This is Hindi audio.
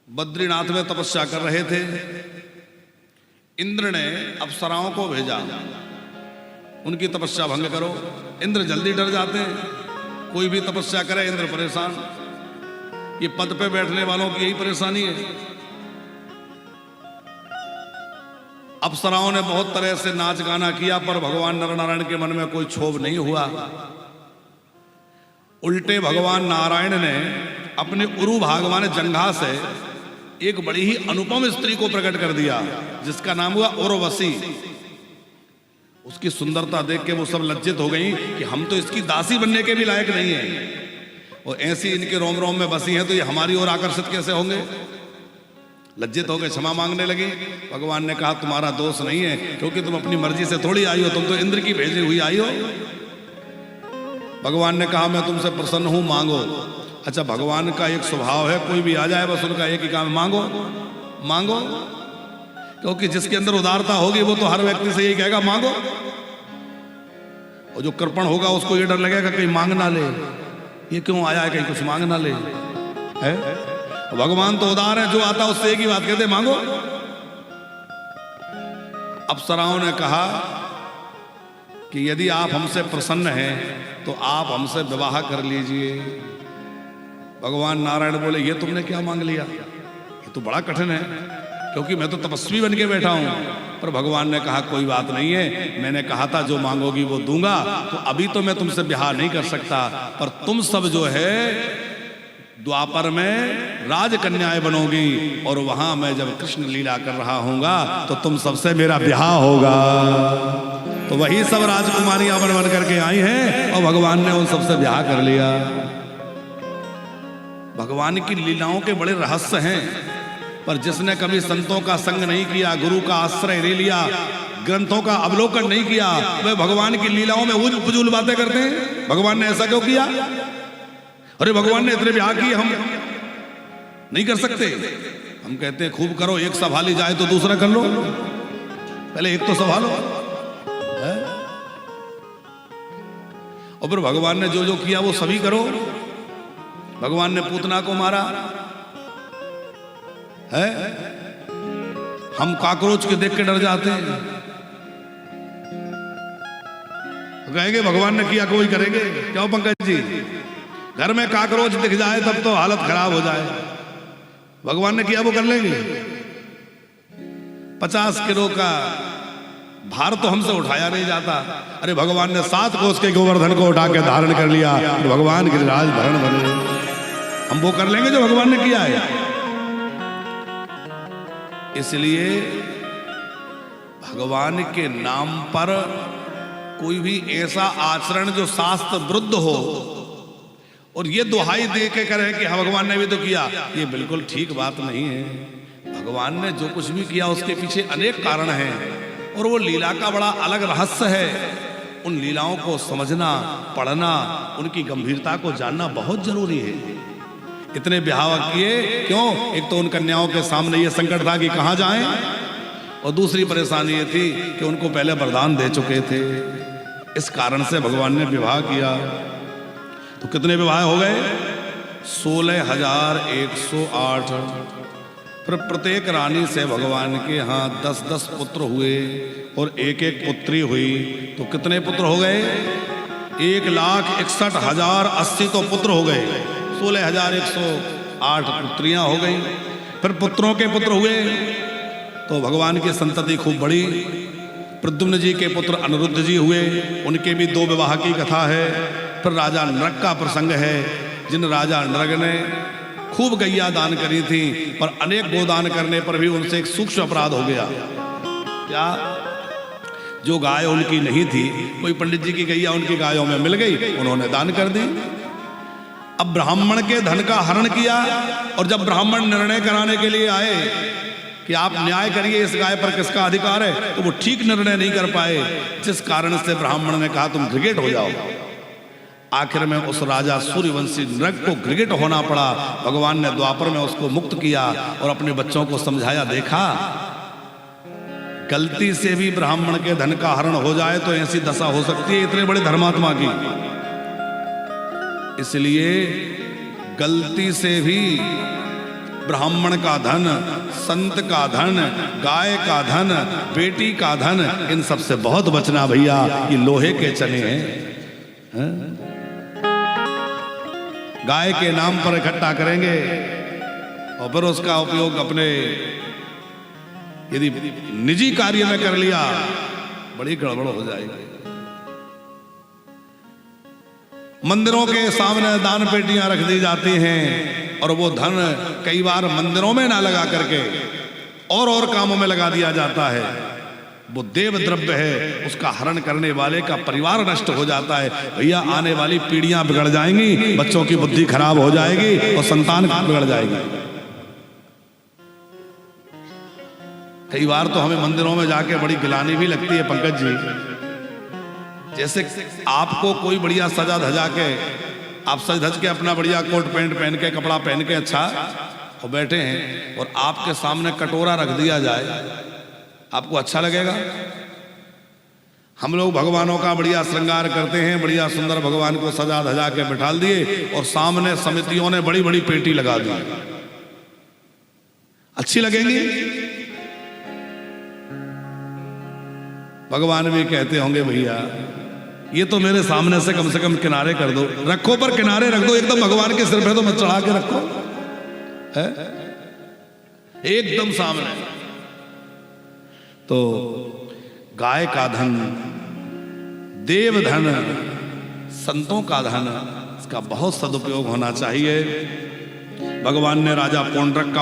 बद्रीनाथ में तपस्या कर रहे थे। इंद्र ने अप्सराओं को भेजा, उनकी तपस्या भंग करो। इंद्र जल्दी डर जाते हैं, कोई भी तपस्या करे इंद्र परेशान। ये पद पे बैठने वालों की यही परेशानी है। अप्सराओं ने बहुत तरह से नाच गाना किया, पर भगवान नर नारायण के मन में कोई क्षोभ नहीं हुआ। उल्टे भगवान नारायण ने अपने उरु भागवान जंघा से एक बड़ी ही अनुपम स्त्री को प्रकट कर दिया, जिसका नाम हुआ उर्वशी। उसकी सुंदरता देख के वो सब लज्जित हो गई कि हम तो इसकी दासी बनने के भी लायक नहीं है, और ऐसी इनके रोम रोम में बसी हैं तो ये हमारी ओर आकर्षित कैसे होंगे। लज्जित हो गए, क्षमा मांगने लगी। भगवान ने कहा तुम्हारा दोष नहीं है, क्योंकि तुम अपनी मर्जी से थोड़ी आई हो, तुम तो इंद्र की भेजी हुई आई हो। भगवान ने कहा मैं तुमसे प्रसन्न हूं, मांगो। अच्छा, भगवान का एक स्वभाव है, कोई भी आ जाए बस उनका एक ही काम, मांगो मांगो, क्योंकि जिसके अंदर उदारता होगी वो तो हर व्यक्ति से यही कहेगा मांगो, और जो कृपण होगा उसको ये डर लगेगा कहीं मांग ना ले, ये क्यों आया है कहीं कुछ मांग ना ले है। भगवान तो उदार है, जो आता उससे एक ही बात कहते मांगो। अप्सराओं ने कहा कि यदि आप हमसे प्रसन्न हैं तो आप हमसे विवाह कर लीजिए। भगवान नारायण बोले ये तुमने क्या मांग लिया, ये तो बड़ा कठिन है, क्योंकि मैं तो तपस्वी बन के बैठा हूं। पर भगवान ने कहा कोई बात नहीं है, मैंने कहा था जो मांगोगी वो दूंगा, तो अभी तो मैं तुमसे विवाह नहीं कर सकता, पर तुम सब जो है द्वापर में राजकन्याएं बनोगी, और वहां मैं जब कृष्ण लीला कर रहा हूंगा तो तुम सबसे मेरा ब्याह होगा। तो वही सब राजकुमारियां बन बन करके आई हैं, और भगवान ने उन सबसे ब्याह कर लिया। भगवान की लीलाओं के बड़े रहस्य हैं, पर जिसने कभी संतों का संग नहीं किया, गुरु का आश्रय नहीं लिया, ग्रंथों का अवलोकन नहीं किया, वे भगवान की लीलाओं में उजूल फजूल बातें करते हैं। भगवान ने ऐसा क्यों किया? अरे भगवान ने इतने ब्याह किए, हम नहीं कर सकते। हम कहते हैं खूब करो, एक संभाली जाए तो दूसरा कर लो, पहले एक तो संभालो है? और फिर भगवान ने जो जो किया वो सभी करो। भगवान ने पूतना को मारा है, हम कॉकरोच के देख के डर जाते हैं, कहेंगे भगवान ने किया कोई करेंगे क्यों? पंकज जी, घर में कॉकरोच दिख जाए तब तो हालत खराब हो जाए, भगवान ने किया वो कर लेंगे? 50 किलो का भार तो हमसे उठाया नहीं जाता। अरे भगवान ने 7 कोस के गोवर्धन को उठा के धारण कर लिया, तो भगवान के राजधरण बने। हम वो कर लेंगे जो भगवान ने किया है। इसलिए भगवान के नाम पर कोई भी ऐसा आचरण जो शास्त्र विरुद्ध हो और ये दुहाई दे के करे कि हाँ भगवान ने भी तो किया, ये बिल्कुल ठीक बात नहीं है। भगवान ने जो कुछ भी किया उसके पीछे अनेक कारण हैं, और वो लीला का बड़ा अलग रहस्य है। उन लीलाओं को समझना, पढ़ना, उनकी गंभीरता को जानना बहुत जरूरी है। इतने ब्याह किए क्यों? एक तो उन कन्याओं के सामने ये संकट था कि कहाँ जाएं, और दूसरी परेशानी ये थी कि उनको पहले वरदान दे चुके थे। इस कारण से भगवान ने विवाह किया। तो कितने विवाह हो गए? 16,108। फिर प्रत्येक रानी से भगवान के यहाँ 10-10 पुत्र हुए, और एक एक पुत्री हुई। तो कितने पुत्र हो गए? 1,61,080 तो पुत्र हो गए। 16,108 पुत्रियां हो गई। फिर पुत्रों के पुत्र हुए, तो भगवान की संतति खूब बड़ी। प्रद्युम्न जी के पुत्र अनिरुद्ध जी हुए, उनके भी 2 विवाह की कथा है। फिर राजा नृग का प्रसंग है, जिन राजा नृग ने खूब गैया दान करी थी, पर अनेक गोदान करने पर भी उनसे एक सूक्ष्म अपराध हो गया। क्या? जो गाय उनकी नहीं थी, कोई पंडित जी की गैया उनकी गायों में मिल गई, उन्होंने दान कर दी। अब ब्राह्मण के धन का हरण किया, और जब ब्राह्मण निर्णय कराने के लिए आए कि आप न्याय करिए इस गाय पर किसका अधिकार है, तो वो ठीक निर्णय नहीं कर पाए, जिस कारण से ब्राह्मण ने कहा तुम ग्रिगेट हो जाओ। आखिर में उस राजा सूर्यवंशी नृग को ग्रिगेट होना पड़ा। भगवान ने द्वापर में उसको मुक्त किया और अपने बच्चों को समझाया, देखा गलती से भी ब्राह्मण के धन का हरण हो जाए तो ऐसी दशा हो सकती है इतने बड़े धर्मात्मा की। इसलिए गलती से भी ब्राह्मण का धन, संत का धन, गाय का धन, बेटी का धन, इन सब से बहुत बचना भैया, ये लोहे के चने हैं। गाय के नाम पर इकट्ठा करेंगे और फिर उसका उपयोग अपने यदि निजी कार्य में कर लिया, बड़ी गड़बड़ हो जाएगी। मंदिरों के सामने दान पेटियां रख दी जाती हैं और वो धन कई बार मंदिरों में ना लगा करके और कामों में लगा दिया जाता है। वो देव द्रव्य है, उसका हरण करने वाले का परिवार नष्ट हो जाता है। भैया आने वाली पीढ़ियां बिगड़ जाएंगी, बच्चों की बुद्धि खराब हो जाएगी और संतान बिगड़ जाएगी। कई बार तो हमें मंदिरों में जाके बड़ी गिलानी भी लगती है पंकज जी। जैसे आपको कोई बढ़िया सजा धजा के, आप सज धज के अपना बढ़िया कोट पैंट पहन के, कपड़ा पहन के अच्छा और बैठे हैं और आपके सामने कटोरा रख दिया जाए, आपको अच्छा लगेगा? हम लोग भगवानों का बढ़िया श्रृंगार करते हैं, बढ़िया सुंदर भगवान को सजा धजा के बिठाल दिए और सामने समितियों ने बड़ी बड़ी पेटी लगा दी, अच्छी लगेंगी? भगवान भी कहते होंगे भैया ये तो मेरे सामने से कम किनारे कर दो, रखो पर किनारे रख दो, एकदम भगवान के सिर पे तो मत चढ़ा के रखो, है एकदम सामने। तो गाय का धन, देव धन, संतों का धन, इसका बहुत सदुपयोग होना चाहिए। भगवान ने राजा पौंड्रक का